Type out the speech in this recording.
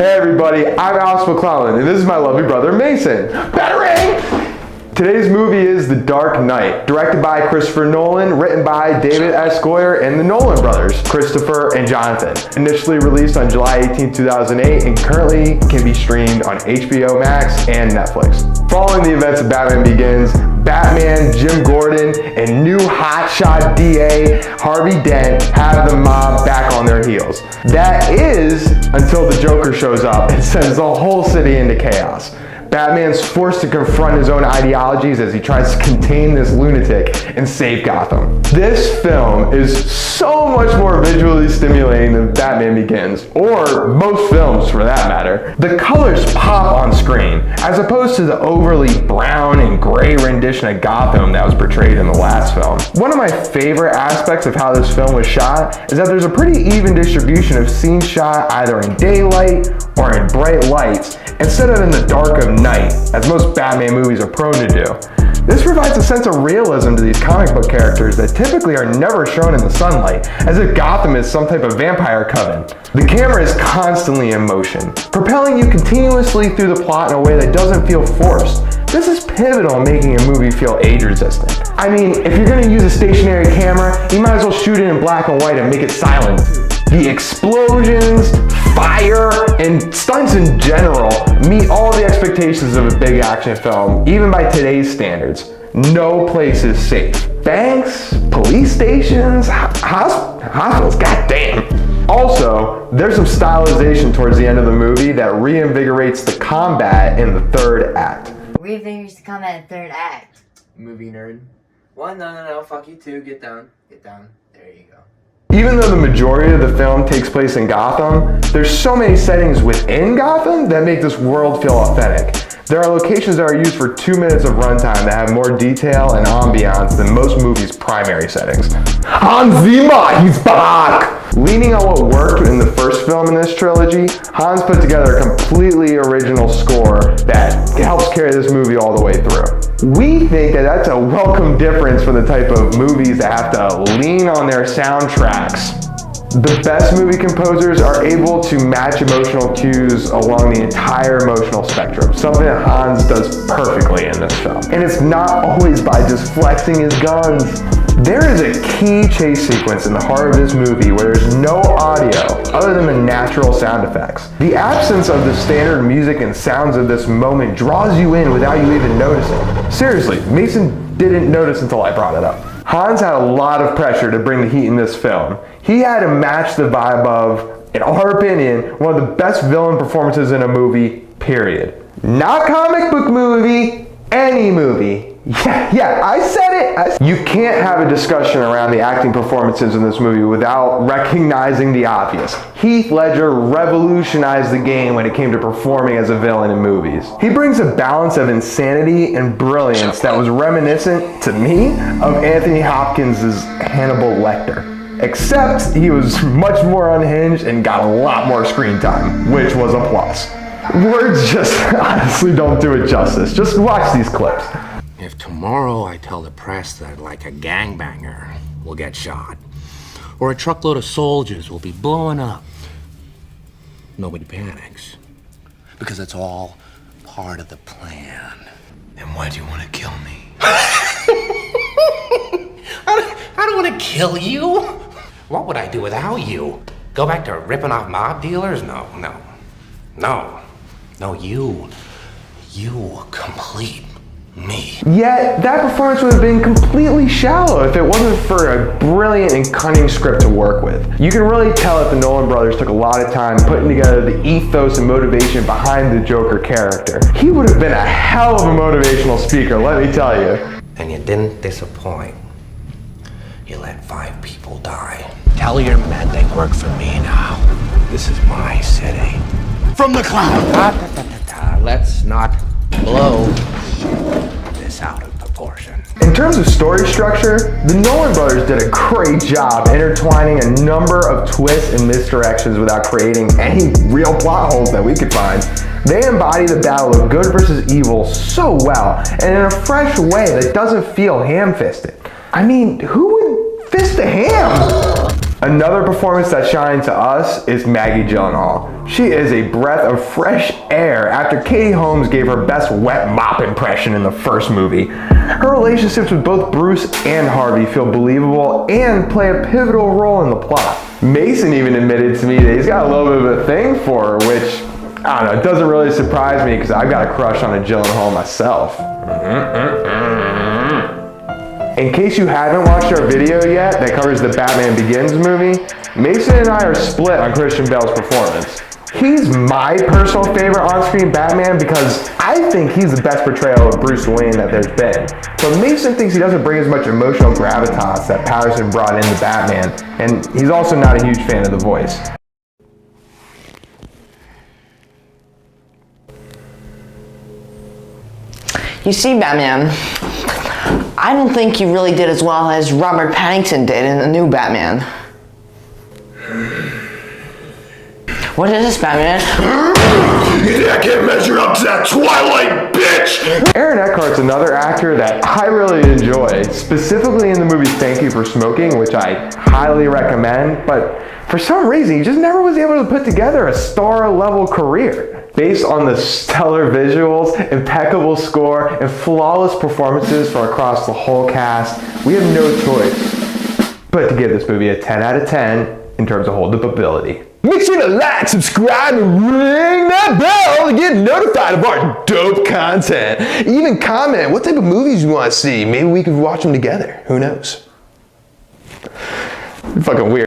Hey everybody, I'm Alex McClellan, and this is my lovely brother Mason. Battering! Today's movie is The Dark Knight, directed by Christopher Nolan, written by David S. Goyer and the Nolan brothers, Christopher and Jonathan. Initially released on July 18, 2008, and currently can be streamed on HBO Max and Netflix. Following the events of Batman Begins, Batman, Jim Gordon, and new hotshot DA Harvey Dent have the mob back on their heels. That is until the Joker shows up and sends the whole city into chaos. Batman's forced to confront his own ideologies as he tries to contain this lunatic and save Gotham. This film is so much more visually stimulating than Batman Begins, or most films for that matter. The colors pop on screen, as opposed to the overly brown and gray rendition of Gotham that was portrayed in the last film. One of my favorite aspects of how this film was shot is that there's a pretty even distribution of scenes shot either in daylight or in bright lights, instead of in the dark of night, as most Batman movies are prone to do. This provides a sense of realism to these comic book characters that typically are never shown in the sunlight, as if Gotham is some type of vampire coven. The camera is constantly in motion, propelling you continuously through the plot in a way that doesn't feel forced. This is pivotal in making a movie feel age-resistant. I mean, if you're going to use a stationary camera, you might as well shoot it in black and white and make it silent. The explosions, fire, and stunts in general meet all the expectations of a big action film, even by today's standards. No place is safe. Banks, police stations, hospitals, goddamn. Also, there's some stylization towards the end of the movie that reinvigorates the combat in the third act. Reinvigorates the combat in the third act. Movie nerd. What? No, fuck you too. Get down. There you go. Even though the majority of the film takes place in Gotham, there's so many settings within Gotham that make this world feel authentic. There are locations that are used for 2 minutes of runtime that have more detail and ambiance than most movies' primary settings. Hans Zimmer, he's back! Leaning on what worked in the first film in this trilogy, Hans put together a completely original score that helps carry this movie all the way through. We think that that's a welcome difference for the type of movies that have to lean on their soundtracks. The best movie composers are able to match emotional cues along the entire emotional spectrum, something that Hans does perfectly in this film. And it's not always by just flexing his guns. There is a key chase sequence in the heart of this movie where there's no audio other than the natural sound effects. The absence of the standard music and sounds of this moment draws you in without you even noticing. Seriously, Mason didn't notice until I brought it up. Hans had a lot of pressure to bring the heat in this film. He had to match the vibe of, in our opinion, one of the best villain performances in a movie, period. Not comic book movie, any movie. Yeah, I said it. You can't have a discussion around the acting performances in this movie without recognizing the obvious. Heath Ledger revolutionized the game when it came to performing as a villain in movies. He brings a balance of insanity and brilliance that was reminiscent, to me, of Anthony Hopkins' Hannibal Lecter. Except he was much more unhinged and got a lot more screen time, which was a plus. Words just honestly don't do it justice. Just watch these clips. If tomorrow I tell the press that like a gangbanger will get shot, or a truckload of soldiers will be blowing up, nobody panics. Because it's all part of the plan. Then why do you want to kill me? I don't want to kill you. What would I do without you? Go back to ripping off mob dealers? No, you complete me. Yet, that performance would have been completely shallow if it wasn't for a brilliant and cunning script to work with. You can really tell that the Nolan brothers took a lot of time putting together the ethos and motivation behind the Joker character. He would have been a hell of a motivational speaker, let me tell you. And you didn't disappoint. You let 5 people die. Tell your men they work for me now. This is my city. From the cloud! Let's not blow this out of proportion. In terms of story structure, the Nolan brothers did a great job intertwining a number of twists and misdirections without creating any real plot holes that we could find. They embody the battle of good versus evil so well, and in a fresh way that doesn't feel ham-fisted. I mean, who would fist a ham? Another performance that shined to us is Maggie Gyllenhaal. She is a breath of fresh air after Katie Holmes gave her best wet mop impression in the first movie. Her relationships with both Bruce and Harvey feel believable and play a pivotal role in the plot. Mason even admitted to me that he's got a little bit of a thing for her, which, I don't know, it doesn't really surprise me because I've got a crush on a Gyllenhaal myself. In case you haven't watched our video yet that covers the Batman Begins movie, Mason and I are split on Christian Bale's performance. He's my personal favorite on-screen Batman because I think he's the best portrayal of Bruce Wayne that there's been. But Mason thinks he doesn't bring as much emotional gravitas that Patterson brought into Batman, and he's also not a huge fan of the voice. You see, Batman, I don't think you really did as well as Robert Pattinson did in the new Batman. What is this, Batman? I can't measure up to that Twilight, bitch! Aaron Eckhart's another actor that I really enjoy, specifically in the movie Thank You for Smoking, which I highly recommend, but for some reason he just never was able to put together a star-level career. Based on the stellar visuals, impeccable score, and flawless performances from across the whole cast, we have no choice but to give this movie a 10 out of 10 in terms of holdupability. Make sure to like, subscribe, and ring that bell to get notified of our dope content. Even comment what type of movies you want to see. Maybe we could watch them together. Who knows? Fucking weird.